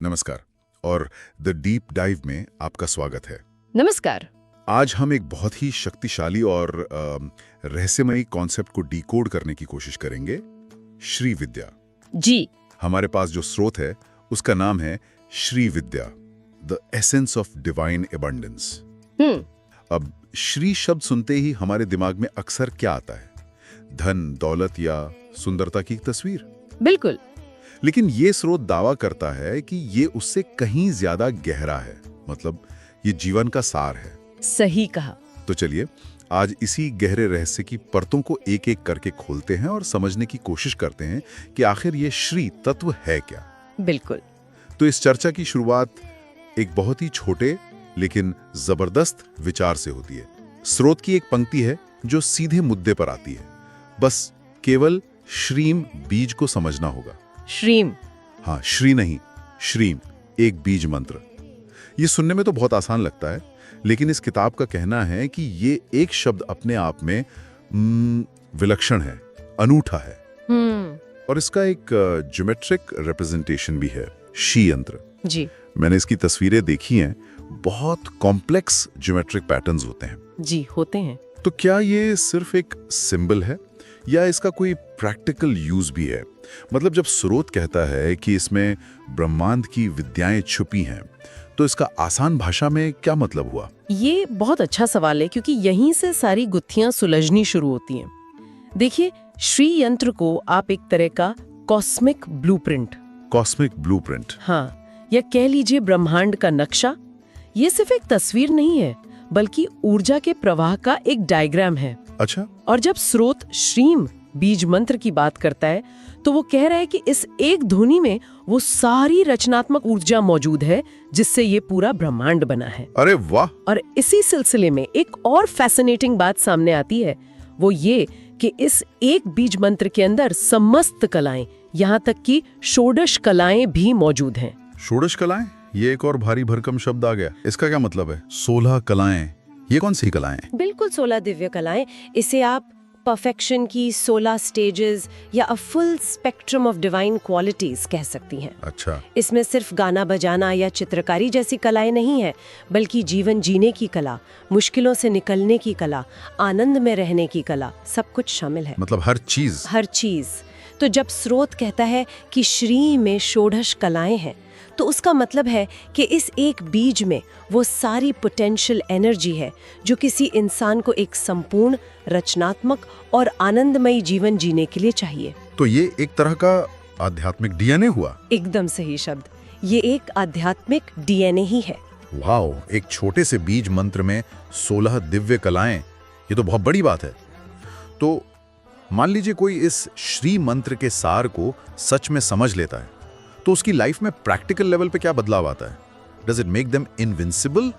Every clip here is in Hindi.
नमस्कार और द डीप डाइव में आपका स्वागत है। नमस्कार। आज हम एक बहुत ही शक्तिशाली और रहस्यमयी कॉन्सेप्ट को डिकोड करने की कोशिश करेंगे, श्री विद्या। जी। हमारे पास जो स्रोत है उसका नाम है Shri Vidya, the essence of divine abundance. अब श्री शब्द सुनते ही हमारे दिमाग में अक्सर क्या आता है? धन, दौलत या सुंदरता की तस्वीर। बिल्कुल। लेकिन ये स्रोत दावा करता है कि ये उससे कहीं ज्यादा गहरा है, मतलब ये जीवन का सार है। सही कहा। तो चलिए आज इसी गहरे रहस्य की परतों को एक एक करके खोलते हैं और समझने की कोशिश करते हैं कि आखिर ये श्री तत्व है क्या। बिल्कुल। तो इस चर्चा की शुरुआत एक बहुत ही छोटे लेकिन जबरदस्त विचार से होती है। स्रोत की एक पंक्ति है जो सीधे मुद्दे पर आती है। बस केवल श्रीम बीज को समझना होगा। श्रीम। हाँ, श्री नहीं, श्रीम, एक बीज मंत्र। ये सुनने में तो बहुत आसान लगता है, लेकिन इस किताब का कहना है कि ये एक शब्द अपने आप में विलक्षण है, अनूठा है। और इसका एक ज्योमेट्रिक रिप्रेजेंटेशन भी है, शी यंत्र। जी। मैंने इसकी तस्वीरें देखी हैं, बहुत कॉम्प्लेक्स ज्योमेट्रिक पैटर्न्स होते हैं। जी, होते हैं। तो क्या ये सिर्फ एक सिंबल है या इसका कोई प्रैक्टिकल यूज भी है? मतलब जब स्रोत कहता है कि इसमें ब्रह्मांड की विद्याएं छुपी हैं, तो इसका आसान भाषा में क्या मतलब हुआ? ये बहुत अच्छा सवाल है, क्योंकि यहीं से सारी गुत्थियां सुलझनी शुरू होती हैं। देखिए, श्री यंत्र को आप एक तरह का कॉस्मिक ब्लूप्रिंट। Cosmic blueprint? हाँ, या कह लीजिए ब्रह्मांड का नक्शा। ये सिर्फ एक तस्वीर नहीं है, बल्कि ऊर्जा के प्रवाह का एक डायग्राम है। अच्छा। और जब स्रोत श्रीम बीज मंत्र की बात करता है, तो वो कह रहा है कि इस एक ध्वनि में वो सारी रचनात्मक ऊर्जा मौजूद है जिससे ये पूरा ब्रह्मांड बना है। अरे वाह! और इसी सिलसिले में एक और फैसिनेटिंग बात सामने आती है, वो ये कि इस एक बीज मंत्र के अंदर समस्त कलाएं, यहाँ तक कि षोडश कलाएं भी मौजूद हैं। षोडश कलाएं? ये एक और भारी भरकम शब्द आ गया। इसका क्या मतलब है? 16 कलाएं, ये कौन सी कलाएं? बिल्कुल, 16 दिव्य कलाएं। इसे आप परफेक्शन की 16 स्टेजेस या a full spectrum of divine qualities कह सकती हैं। अच्छा। इसमें सिर्फ गाना बजाना या चित्रकारी जैसी कलाएं नहीं है, बल्कि जीवन जीने की कला, मुश्किलों से निकलने की कला, आनंद में रहने की कला, सब कुछ शामिल है। मतलब हर चीज। तो जब स्रोत कहता है कि श्री में षोडश कलाएं हैं, तो उसका मतलब है कि इस एक बीज में वो सारी पोटेंशियल एनर्जी है जो किसी इंसान को एक संपूर्ण, रचनात्मक और आनंदमयी जीवन जीने के लिए चाहिए। तो ये एक तरह का आध्यात्मिक डीएनए हुआ। एकदम सही शब्द, ये एक आध्यात्मिक डीएनए ही है। वाओ! एक छोटे से बीज मंत्र में 16 दिव्य कलाएं, ये तो बहुत बड़ी बात है। तो मान लीजिए कोई इस श्री मंत्र के सार को सच में समझ लेता है, तो उसकी लाइफ में प्रैक्टिकल लेवल पे क्या बदलाव आता है? Does it make them invincible?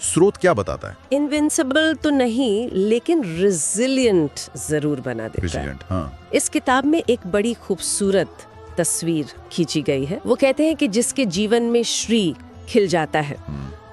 स्रोत क्या बताता है? इनविंसिबल तो नहीं, लेकिन रिजिलियंट जरूर बना देता है। Resilient, हाँ। इस किताब में एक बड़ी खूबसूरत तस्वीर खींची गई है। वो कहते हैं कि जिसके जीवन में श्री खिल जाता है,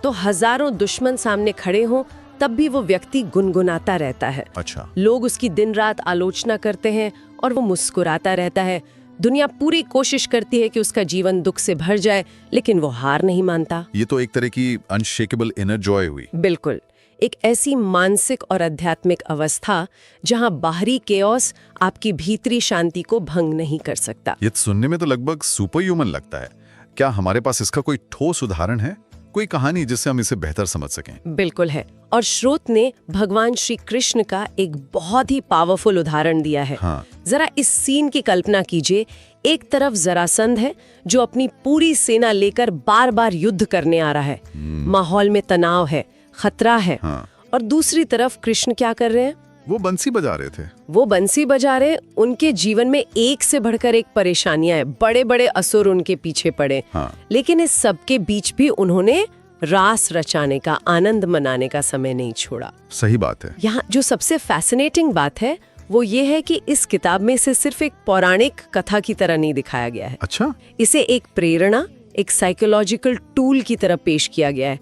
तो हजारों दुश्मन सामने खड़े हों, तब भी वो व्यक्ति गुनगुनाता रहता है। अच्छा। लोग उसकी दिन रात आलोचना करते हैं और वो मुस्कुराता रहता है। दुनिया पूरी कोशिश करती है कि उसका जीवन दुख से भर जाए, लेकिन वो हार नहीं मानता। ये तो एक तरह की अनशेकेबल इनर जॉय हुई। बिल्कुल, एक ऐसी मानसिक और आध्यात्मिक अवस्था जहां बाहरी केओस आपकी भीतरी शांति को भंग नहीं कर सकता। ये सुनने में तो लगभग सुपर ह्यूमन लगता है। क्या हमारे पास इसका कोई ठोस उदाहरण है, कोई कहानी जिससे हम इसे बेहतर समझ सकें? बिल्कुल है, और स्रोत ने भगवान श्री कृष्ण का एक बहुत ही पावरफुल उदाहरण दिया है। हाँ। जरा इस सीन की कल्पना कीजिए। एक तरफ जरासंध है जो अपनी पूरी सेना लेकर बार बार युद्ध करने आ रहा है। माहौल में तनाव है, खतरा है। हाँ। और दूसरी तरफ कृष्ण क्या कर रहे हैं? वो बंसी बजा रहे थे। वो बंसी बजा रहे। उनके जीवन में एक से बढ़कर एक परेशानियां हैं, बड़े बड़े असुर उनके पीछे पड़े। हाँ। लेकिन इस सब के बीच भी उन्होंने रास रचाने का, आनंद मनाने का समय नहीं छोड़ा। सही बात है। यहाँ जो सबसे फैसिनेटिंग बात है वो ये है कि इस किताब में इसे सिर्फ एक पौराणिक कथा की तरह नहीं दिखाया गया है। अच्छा। इसे एक प्रेरणा, एक साइकोलॉजिकल टूल की तरह पेश किया गया है।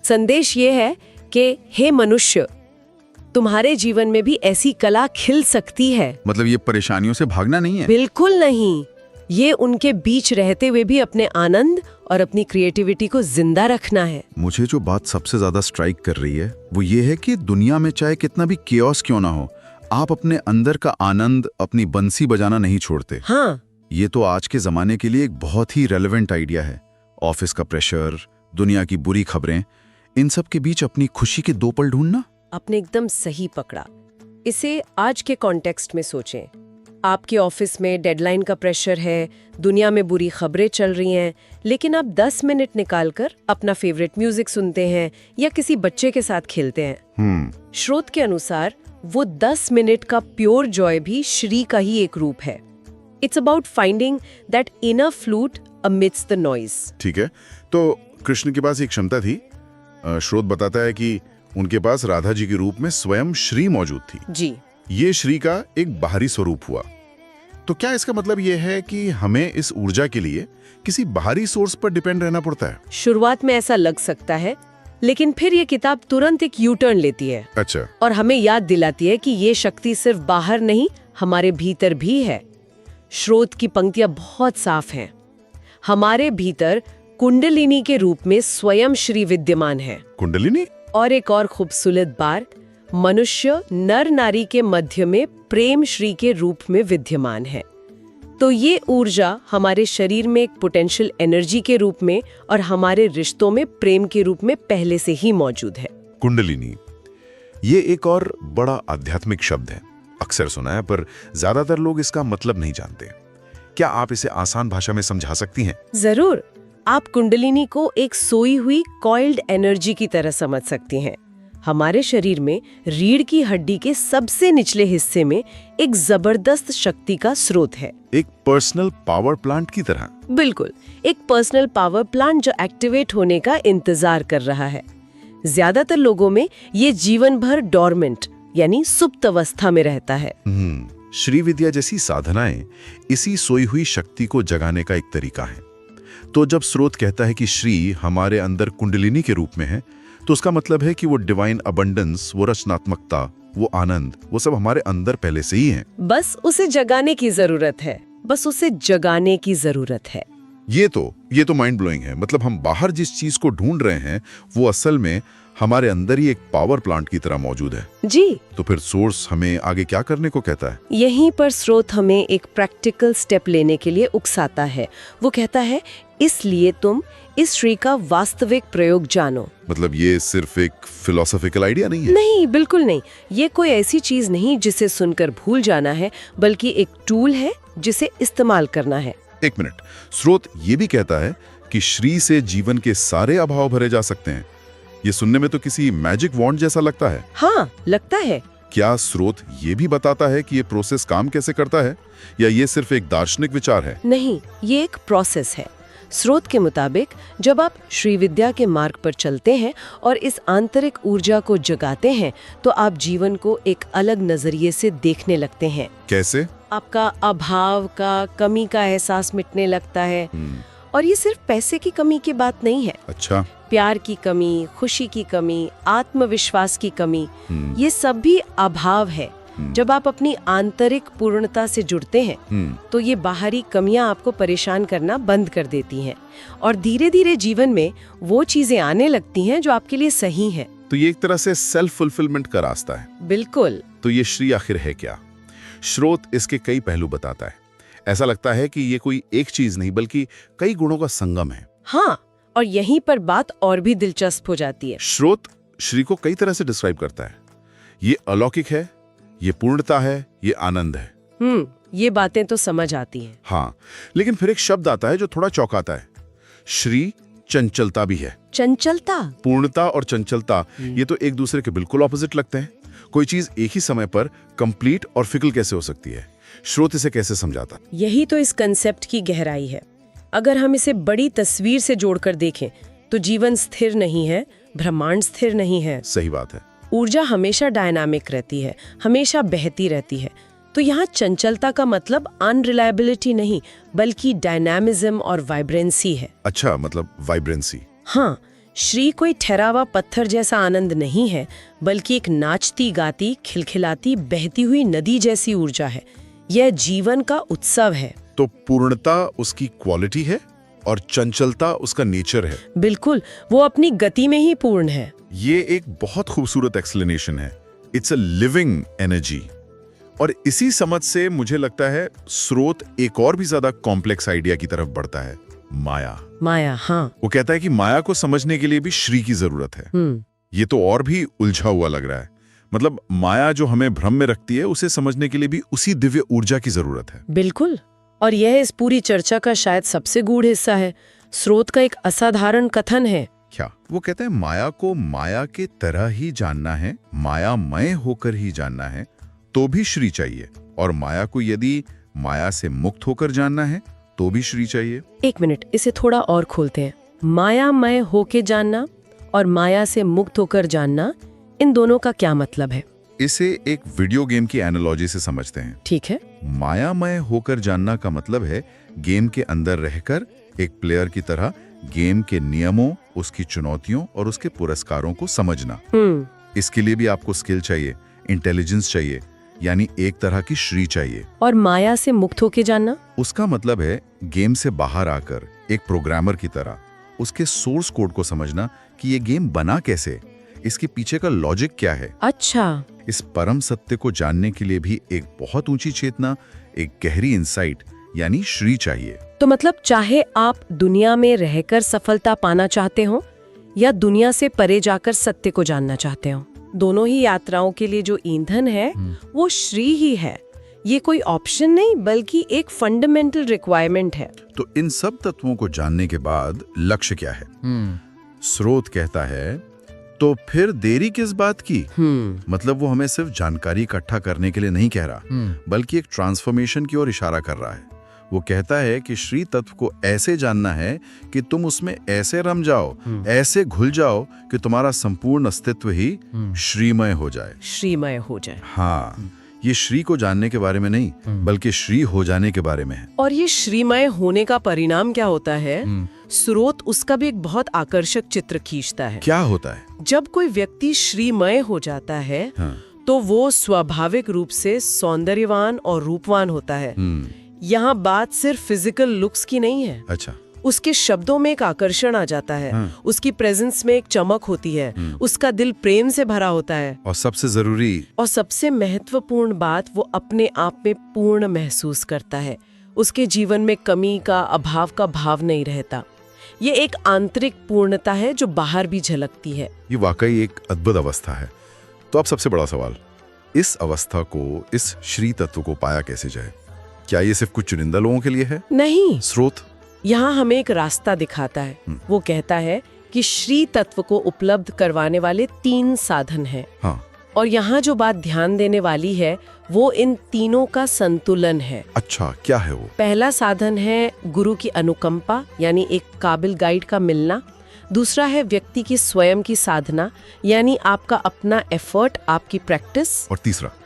संदेश ये है कि हे मनुष्य, तुम्हारे जीवन में भी ऐसी कला खिल सकती है। मतलब ये परेशानियों से भागना नहीं है? बिल्कुल नहीं, ये उनके बीच रहते हुए भी अपने आनंद और अपनी क्रिएटिविटी को जिंदा रखना है। मुझे जो बात सबसे ज्यादा स्ट्राइक कर रही है वो ये है कि दुनिया में चाहे कितना भी केओस क्यों ना हो, आप अपने अंदर का आनंद, अपनी बंसी बजाना नहीं छोड़ते। हाँ, ये तो आज के जमाने के लिए एक बहुत ही रेलेवेंट आइडिया है। ऑफिस का प्रेशर, दुनिया की बुरी खबरें, इन सब के बीच अपनी खुशी के दो पल ढूंढना। आपने एकदम सही पकड़ा। इसे आज के कॉन्टेक्स्ट में सोचें। आपके ऑफिस में डेडलाइन का प्रेशर है, दुनिया में बुरी खबरें चल रही हैं, लेकिन आप 10 मिनट निकालकर अपना फेवरेट म्यूजिक सुनते हैं या किसी बच्चे के साथ खेलते हैं। स्रोत के अनुसार वो 10 मिनट का प्योर जॉय भी श्री का ही एक रूप है। It's about finding that inner flute amidst the noise. ठीक है, तो कृष्ण के पास एक क्षमता थी। स्रोत बताता है कि उनके पास राधा जी के रूप में स्वयं श्री मौजूद थी। जी, ये श्री का एक बाहरी स्वरूप हुआ। तो क्या इसका मतलब ये है कि हमें इस ऊर्जा के लिए किसी बाहरी सोर्स पर डिपेंड रहना पड़ता है? शुरुआत में ऐसा लग सकता है, लेकिन फिर ये किताब तुरंत एक यू टर्न लेती है। अच्छा। और हमें याद दिलाती है कि ये शक्ति सिर्फ बाहर नहीं, हमारे भीतर भी है। स्रोत की पंक्तियां बहुत साफ हैं। हमारे भीतर कुंडलिनी के रूप में स्वयं श्री विद्यमान है। कुंडलिनी? और एक और खूबसूरत बात, मनुष्य नर नारी के मध्य में प्रेम श्री के रूप में विद्यमान है। तो ये ऊर्जा हमारे शरीर में एक पोटेंशियल एनर्जी के रूप में और हमारे रिश्तों में प्रेम के रूप में पहले से ही मौजूद है। कुंडलिनी, ये एक और बड़ा आध्यात्मिक शब्द है। अक्सर सुना है पर ज्यादातर लोग इसका मतलब नहीं जानते। क्या आप इसे आसान भाषा में समझा सकती हैं? जरूर। आप कुंडलिनी को एक सोई हुई कॉइल्ड एनर्जी की तरह समझ सकती हैं। हमारे शरीर में रीढ़ की हड्डी के सबसे निचले हिस्से में एक जबरदस्त शक्ति का स्रोत है। एक पर्सनल पावर प्लांट की तरह? बिल्कुल, एक पर्सनल पावर प्लांट जो एक्टिवेट होने का इंतजार कर रहा है। ज्यादातर लोगों में ये जीवन भर डोरमेंट यानी सुप्त अवस्था में रहता है। श्री विद्या जैसी साधनाएं इसी सोई हुई शक्ति को जगाने का एक तरीका है। तो जब स्रोत कहता है कि श्री हमारे अंदर कुंडलिनी के रूप में है, तो उसका मतलब है कि वो डिवाइन अबंडेंस, वो रचनात्मकता, वो आनंद, वो सब हमारे अंदर पहले से ही है। बस उसे जगाने की जरूरत है। बस उसे जगाने की जरूरत है। ये तो माइंड ब्लोइंग है। मतलब हम बाहर जिस चीज को ढूंढ रहे हैं वो असल में हमारे अंदर ही एक पावर प्लांट की तरह मौजूद है। जी। तो फिर सोर्स हमें आगे क्या करने को कहता है? यहीं पर स्रोत हमें एक प्रैक्टिकल स्टेप लेने के लिए उकसाता है। वो कहता है, इसलिए तुम इस श्री का वास्तविक प्रयोग जानो। मतलब ये सिर्फ एक फिलोसॉफिकल आइडिया नहीं है? नहीं, बिल्कुल नहीं। ये कोई ऐसी चीज नहीं जिसे सुनकर भूल जाना है, बल्कि एक टूल है जिसे इस्तेमाल करना है। एक मिनट, स्रोत ये भी कहता है कि श्री से जीवन के सारे अभाव भरे जा सकते हैं। ये सुनने में तो किसी मैजिक वॉन्ड जैसा लगता है। हाँ, लगता है। क्या स्रोत ये भी बताता है कि ये प्रोसेस काम कैसे करता है, या ये सिर्फ एक दार्शनिक विचार है? नहीं, ये एक प्रोसेस है। स्रोत के मुताबिक जब आप श्री विद्या के मार्ग पर चलते हैं और इस आंतरिक ऊर्जा को जगाते हैं, तो आप जीवन को एक अलग नजरिए से देखने लगते हैं। कैसे? आपका अभाव का, कमी का एहसास मिटने लगता है। और ये सिर्फ पैसे की कमी की बात नहीं है। अच्छा। प्यार की कमी, खुशी की कमी, आत्मविश्वास की कमी, ये सब भी अभाव है। जब आप अपनी आंतरिक पूर्णता से जुड़ते हैं, तो ये बाहरी कमियां आपको परेशान करना बंद कर देती हैं और धीरे धीरे जीवन में वो चीजें आने लगती हैं जो आपके लिए सही हैं। तो ये एक तरह से सेल्फ फुलफिलमेंट का रास्ता है। बिल्कुल। तो ये श्री आखिर है क्या? स्रोत इसके कई पहलू बताता है। ऐसा लगता है कि ये कोई एक चीज नहीं बल्कि कई गुणों का संगम है। हाँ, और यहीं पर बात और भी दिलचस्प हो जाती है। स्रोत श्री को कई तरह से डिस्क्राइब करता है। ये अलौकिक है, ये पूर्णता है, ये आनंद है। ये बातें तो समझ आती हैं। हाँ, लेकिन फिर एक शब्द आता है जो थोड़ा चौंकाता है। श्री चंचलता भी है। चंचलता? पूर्णता और चंचलता ये तो एक दूसरे के बिल्कुल ऑपोजिट लगते हैं। कोई चीज एक ही समय पर कंप्लीट और फिकल कैसे हो सकती है? स्रोत इसे कैसे समझाता? यही तो इस कंसेप्ट की गहराई है। अगर हम इसे बड़ी तस्वीर से जोड़कर देखें तो जीवन स्थिर नहीं है, ब्रह्मांड स्थिर नहीं है। सही बात है। ऊर्जा हमेशा डायनामिक रहती है, हमेशा बहती रहती है। तो यहाँ चंचलता का मतलब अनरिलायबिलिटी नहीं, बल्कि डायनामिज्म और वाइब्रेंसी है। अच्छा, मतलब वाइब्रेंसी। हाँ, श्री कोई ठहरा हुआ पत्थर जैसा आनंद नहीं है, बल्कि एक नाचती गाती, खिलखिलाती, बहती हुई नदी जैसी ऊर्जा है। यह जीवन का उत्सव है। तो पूर्णता उसकी क्वालिटी है? और चंचलता उसका नेचर है। बिल्कुल, वो अपनी गति में ही पूर्ण है। ये एक बहुत खूबसूरत एक्सप्लेनेशन है। It's a living energy. और इसी समझ से मुझे लगता है स्रोत एक और भी ज्यादा कॉम्प्लेक्स आइडिया की तरफ बढ़ता है, माया। माया, हाँ। वो कहता है कि माया को समझने के लिए भी श्री की जरूरत है। ये तो और भी उलझा हुआ लग रहा है। मतलब माया जो हमें भ्रम में रखती है, उसे समझने के लिए भी उसी दिव्य ऊर्जा की जरूरत है। बिल्कुल, और यह इस पूरी चर्चा का शायद सबसे गूढ़ हिस्सा है। स्रोत का एक असाधारण कथन है। क्या वो कहते हैं? माया को माया के तरह ही जानना है, मायामय होकर ही जानना है तो भी श्री चाहिए, और माया को यदि माया से मुक्त होकर जानना है तो भी श्री चाहिए। एक मिनट, इसे थोड़ा और खोलते हैं। मायामय होके जानना और माया से मुक्त होकर जानना, इन दोनों का क्या मतलब है? इसे एक वीडियो गेम की एनालॉजी से समझते हैं। ठीक है। मायामय होकर जानना का मतलब है गेम के अंदर रहकर एक प्लेयर की तरह गेम के नियमों, उसकी चुनौतियों और उसके पुरस्कारों को समझना। इसके लिए भी आपको स्किल चाहिए, इंटेलिजेंस चाहिए, यानी एक तरह की श्री चाहिए। और माया से मुक्त होके जानना? उसका मतलब है गेम से बाहर आकर एक प्रोग्रामर की तरह उसके सोर्स कोड को समझना कि ये गेम बना कैसे, इसके पीछे का लॉजिक क्या है। अच्छा। इस परम सत्य को जानने के लिए भी एक बहुत ऊंची चेतना, एक गहरी इंसाइट यानी श्री चाहिए। तो मतलब चाहे आप दुनिया में रहकर सफलता पाना चाहते हो या दुनिया से परे जाकर सत्य को जानना चाहते हो, दोनों ही यात्राओं के लिए जो ईंधन है वो श्री ही है। ये कोई ऑप्शन नहीं बल्कि एक फंडामेंटल रिक्वायरमेंट है। तो इन सब तत्वों को जानने के बाद लक्ष्य क्या है? स्रोत कहता है तो फिर देरी किस बात की? मतलब वो हमें सिर्फ जानकारी इकट्ठा करने के लिए नहीं कह रहा, बल्कि एक ट्रांसफॉर्मेशन की ओर इशारा कर रहा है। वो कहता है कि श्री तत्व को ऐसे जानना है कि तुम उसमें ऐसे रम जाओ, ऐसे घुल जाओ कि तुम्हारा संपूर्ण अस्तित्व ही श्रीमय हो जाए। श्रीमय हो जाए। हाँ, ये श्री को जानने के बारे में नहीं, बल्कि श्री हो जाने के बारे में है। और ये श्रीमय होने का परिणाम क्या होता है? स्रोत उसका भी एक बहुत आकर्षक चित्र खींचता है। क्या होता है? जब कोई व्यक्ति श्रीमय हो जाता है तो वो स्वाभाविक रूप से सौंदर्यवान और रूपवान होता है। यहाँ बात सिर्फ फिजिकल लुक्स की नहीं है। अच्छा। उसके शब्दों में एक आकर्षण आ जाता है, उसकी प्रेजेंस में एक चमक होती है, उसका दिल प्रेम से भरा होता है, और सबसे जरूरी और सबसे महत्वपूर्ण बात, वो अपने आप में पूर्ण महसूस करता है। उसके जीवन में कमी का, अभाव का भाव नहीं रहता। ये एक आंतरिक पूर्णता है जो बाहर भी झलकती है। ये वाकई एक अद्भुत अवस्था है। तो अब सबसे बड़ा सवाल, इस अवस्था को, इस श्री तत्व को पाया कैसे जाए? क्या ये सिर्फ कुछ चुनिंदा लोगों के लिए है? नहीं। स्रोत यहाँ हमें एक रास्ता दिखाता है। वो कहता है कि श्री तत्व को उपलब्ध करवाने वाले 3 साधन हैं। हाँ। और यहाँ जो बात ध्यान देने वाली है वो इन तीनों का संतुलन है। अच्छा, क्या है वो? पहला साधन है गुरु की अनुकंपा, यानी एक काबिल गाइड का मिलना। दूसरा है व्यक्ति की स्वयं की साधना, यानी आपका अपना एफर्ट, आपकी प्रैक्टिस।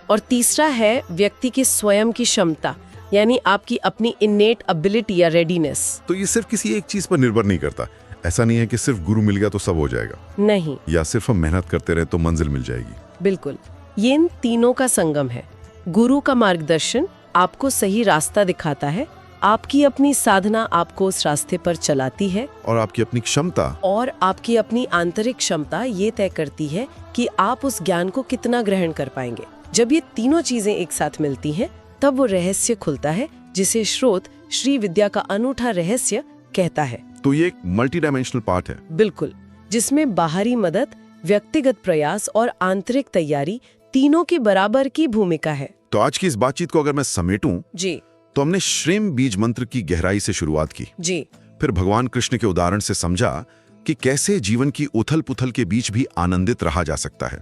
और तीसरा है व्यक्ति की स्वयं की क्षमता, यानी आपकी अपनी इनेट एबिलिटी या रेडीनेस। तो ये सिर्फ किसी एक चीज पर निर्भर नहीं करता। ऐसा नहीं है कि सिर्फ गुरु मिल गया तो सब हो जाएगा। नहीं। या सिर्फ हम मेहनत करते रहे तो मंजिल मिल जाएगी। बिल्कुल, ये इन तीनों का संगम है। गुरु का मार्गदर्शन आपको सही रास्ता दिखाता है, आपकी अपनी साधना आपको उस रास्ते पर चलाती है, और आपकी अपनी क्षमता, और आपकी अपनी आंतरिक क्षमता ये तय करती है कि आप उस ज्ञान को कितना ग्रहण कर पाएंगे। जब ये तीनों चीजें एक साथ मिलती हैं, तब वो रहस्य खुलता है जिसे स्रोत श्री विद्या का अनूठा रहस्य कहता है। तो ये एक मल्टी डायमेंशनल पार्ट है। बिल्कुल, जिसमें बाहरी मदद, व्यक्तिगत प्रयास और आंतरिक तैयारी तीनों की बराबर की भूमिका है। तो आज की इस बातचीत को अगर मैं समेटूं, जी, तो हमने श्रीम बीज मंत्र की गहराई से शुरुआत की। जी। फिर भगवान कृष्ण के उदाहरण से समझा कि कैसे जीवन की उथल पुथल के बीच भी आनंदित रहा जा सकता है।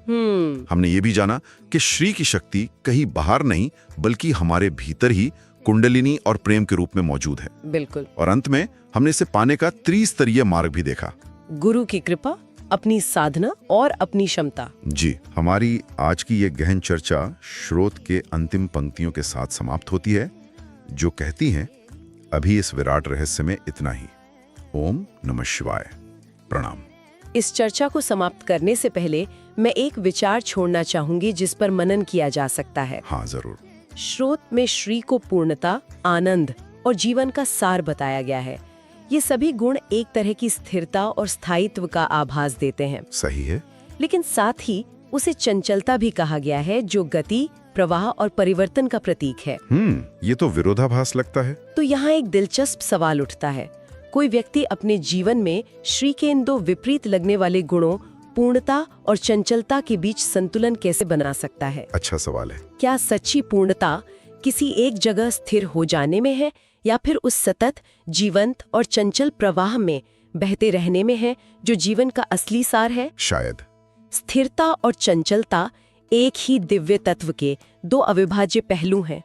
हमने ये भी जाना कि श्री की शक्ति कहीं बाहर नहीं, बल्कि हमारे भीतर ही कुंडलिनी और प्रेम के रूप में मौजूद है। बिल्कुल। और अंत में हमने इसे पाने का त्रिस्तरीय मार्ग भी देखा। गुरु की कृपा, अपनी साधना और अपनी क्षमता। जी, हमारी आज की ये गहन चर्चा स्रोत के अंतिम पंक्तियों के साथ समाप्त होती है, जो कहती हैं, अभी इस विराट रहस्य में इतना ही। ओम नमः शिवाय। प्रणाम। इस चर्चा को समाप्त करने से पहले मैं एक विचार छोड़ना चाहूंगी जिस पर मनन किया जा सकता है। हाँ, जरूर। स्रोत में श्री को पूर्णता, आनंद और जीवन का सार बताया गया है। ये सभी गुण एक तरह की स्थिरता और स्थायित्व का आभास देते हैं। सही है। लेकिन साथ ही उसे चंचलता भी कहा गया है, जो गति, प्रवाह और परिवर्तन का प्रतीक है। ये तो विरोधाभास लगता है। तो यहाँ एक दिलचस्प सवाल उठता है, कोई व्यक्ति अपने जीवन में श्री के इन दो विपरीत लगने वाले गुणों, पूर्णता और चंचलता के बीच संतुलन कैसे बना सकता है? अच्छा सवाल है। क्या सच्ची पूर्णता किसी एक जगह स्थिर हो जाने में है, या फिर उस सतत, जीवंत और चंचल प्रवाह में बहते रहने में है, जो जीवन का असली सार है? शायद। स्थिरता और चंचलता एक ही दिव्य तत्व के दो अविभाज्य पहलू हैं।